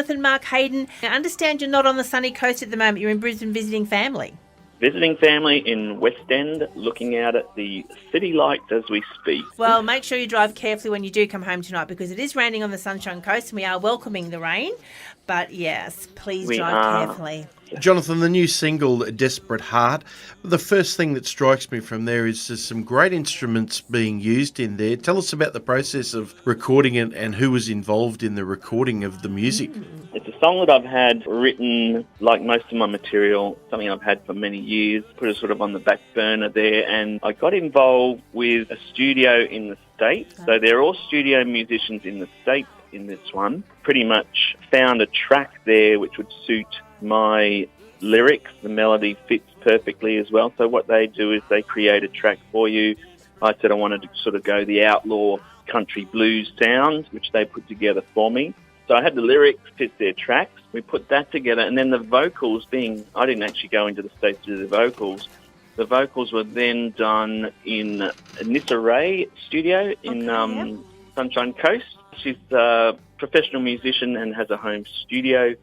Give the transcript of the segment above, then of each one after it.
Jonathan Mark Hayden. I understand you're not on the sunny coast at the moment. You're in Brisbane visiting family. Visiting family in West End, looking out at the city lights as we speak. Well, make sure you drive carefully when you do come home tonight, because it is raining on the Sunshine Coast and we are welcoming the rain. But yes, please drive carefully. Jonathan, the new single, Desperate Heart, the first thing that strikes me from there is there's some great instruments being used in there. Tell us about the process of recording it and who was involved in the recording of the music. It's a song that I've had written, like most of my material, something I've had for many years, put it sort of on the back burner there, and I got involved with a studio in the States. So they're all studio musicians in the States in this one. Pretty much found a track there which would suit my lyrics. The melody fits perfectly as well. So what they do is they create a track for you. I said I wanted to sort of go the outlaw country blues sound, which they put together for me. So I had the lyrics fit their tracks. We put that together, and then the vocals I didn't actually go into the States to do the vocals. The vocals were then done in Nissa Ray studio in Sunshine Coast. She's a professional musician and has a home studio,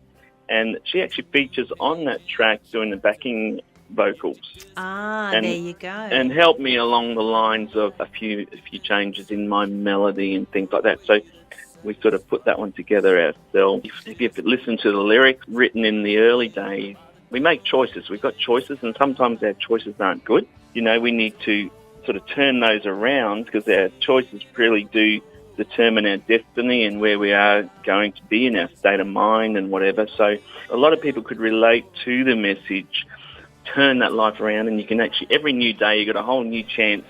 and she actually features on that track doing the backing vocals. There you go. And helped me along the lines of a few changes in my melody and things like that. So we sort of put that one together ourselves. If you listen to the lyrics written in the early days, we make choices. We've got choices, and sometimes our choices aren't good. You know, we need to sort of turn those around, because our choices really do determine our destiny and where we are going to be in our state of mind and whatever. So a lot of people could relate to the message, turn that life around, and you can actually, every new day, you got a whole new chance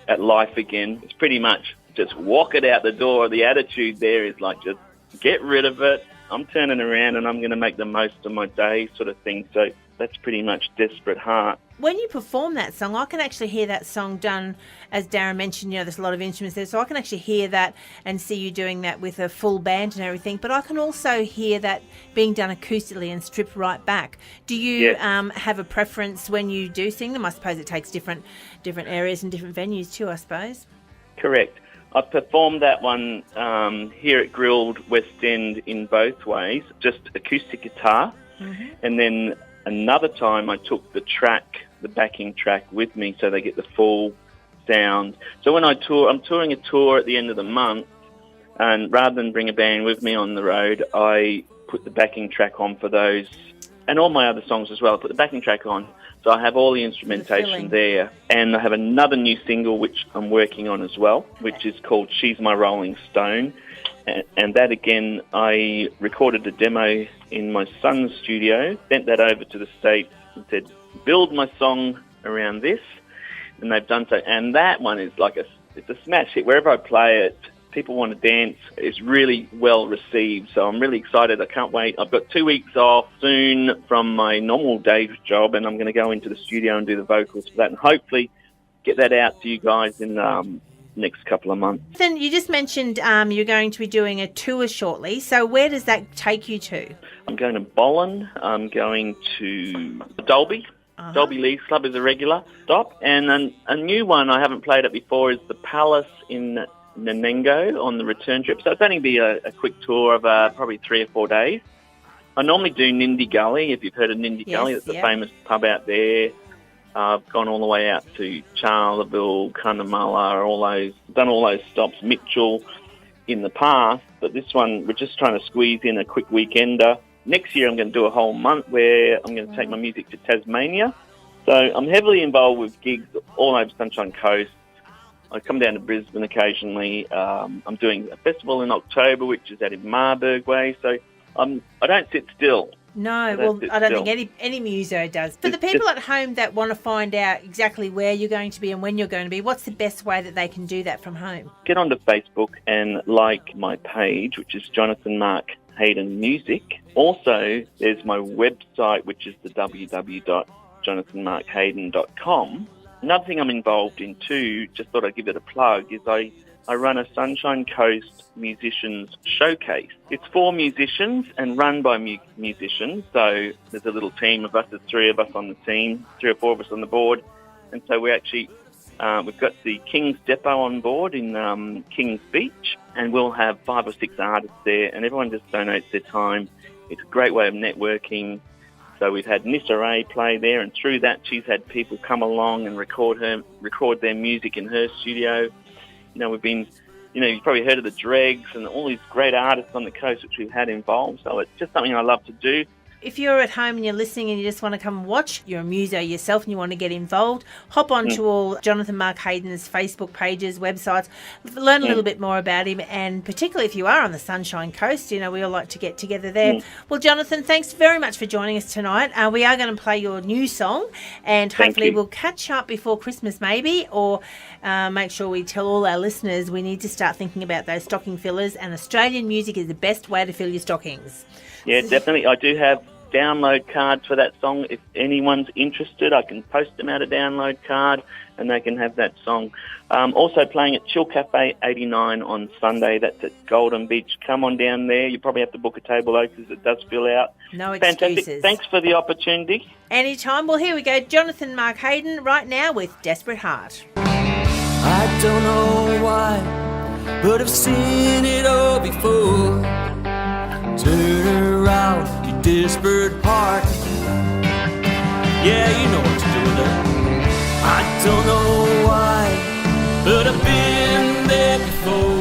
at life again. It's pretty much just walk it out the door. The attitude there is like, just get rid of it. I'm turning around and I'm going to make the most of my day, sort of thing. So that's pretty much Desperate Heart. When you perform that song, I can actually hear that song done, as Darren mentioned, you know, there's a lot of instruments there, so I can actually hear that and see you doing that with a full band and everything. But I can also hear that being done acoustically and stripped right back. Do you have a preference when you do sing them? I suppose it takes different areas and different venues too, I suppose. Correct. I performed that one here at Grilled West End in both ways, just acoustic guitar. Mm-hmm. And then another time I took the backing track with me, so they get the full sound. So when I tour, I'm touring a tour at the end of the month, and rather than bring a band with me on the road, I put the backing track on for those, and all my other songs as well. I put the backing track on, so I have all the instrumentation there. And I have another new single which I'm working on as well, which is called She's My Rolling Stone. And that, again, I recorded a demo in my son's studio, sent that over to the States and said, build my song around this. And they've done so. And that one is it's a smash hit. Wherever I play it, people want to dance. It's really well received. So I'm really excited. I can't wait. I've got 2 weeks off soon from my normal day job, and I'm going to go into the studio and do the vocals for that, and hopefully get that out to you guys in next couple of months. Then you just mentioned you're going to be doing a tour shortly. So where does that take you to? I'm going to Bolin. I'm going to Dolby. Dolby Leagues Club is a regular stop. And then a new one I haven't played it before is the Palace in Nanengo on the return trip. So it's only be a quick tour of probably 3 or 4 days. I normally do Nindi Gully, if you've heard of Nindi Gully. It's a famous pub out there. I've gone all the way out to Charleville, Cunnamulla, done all those stops, Mitchell in the past. But this one, we're just trying to squeeze in a quick weekender. Next year I'm going to do a whole month where I'm going to take my music to Tasmania. So I'm heavily involved with gigs all over Sunshine Coast. I come down to Brisbane occasionally. I'm doing a festival in October, which is out in Marburg Way. So I don't sit still. No, I don't think any muso does. For the people at home that want to find out exactly where you're going to be and when you're going to be, what's the best way that they can do that from home? Get onto Facebook and like my page, which is Jonathan Mark Hayden Music. Also, there's my website, which is the www.jonathanmarkhayden.com. Another thing I'm involved in too, just thought I'd give it a plug, is I run a Sunshine Coast Musicians Showcase. It's for musicians and run by musicians. So there's a little team of us. There's 3 of us on the team, 3 or 4 of us on the board. And so we actually, we've got the King's Depot on board in King's Beach, and we'll have 5 or 6 artists there, and everyone just donates their time It's a great way of networking. So we've had Nissa Ray play there, and through that she's had people come along and record their music in her studio. We've been, you've probably heard of the Dregs and all these great artists on the coast which we've had involved. So it's just something I love to do. If you're at home and you're listening and you just want to come and watch, you're a muso yourself and you want to get involved, hop on to all Jonathan Mark Hayden's Facebook pages, websites, learn a little bit more about him, and particularly if you are on the Sunshine Coast, we all like to get together there. Well, Jonathan, thanks very much for joining us tonight. We are going to play your new song, and hopefully we'll catch up before Christmas maybe, or make sure we tell all our listeners we need to start thinking about those stocking fillers, and Australian music is the best way to fill your stockings. Yeah, definitely. I do have download cards for that song. If anyone's interested, I can post them out a download card and they can have that song. Also playing at Chill Cafe 89 on Sunday. That's at Golden Beach. Come on down there. You probably have to book a table though because it does fill out. No excuses. Fantastic. Thanks for the opportunity. Anytime. Well, here we go. Jonathan Mark Hayden right now with Desperate Heart. I don't know why, but I've seen it all before. Turn around, you desperate heart. Yeah, you know what to do with it. I don't know why, but I've been there before.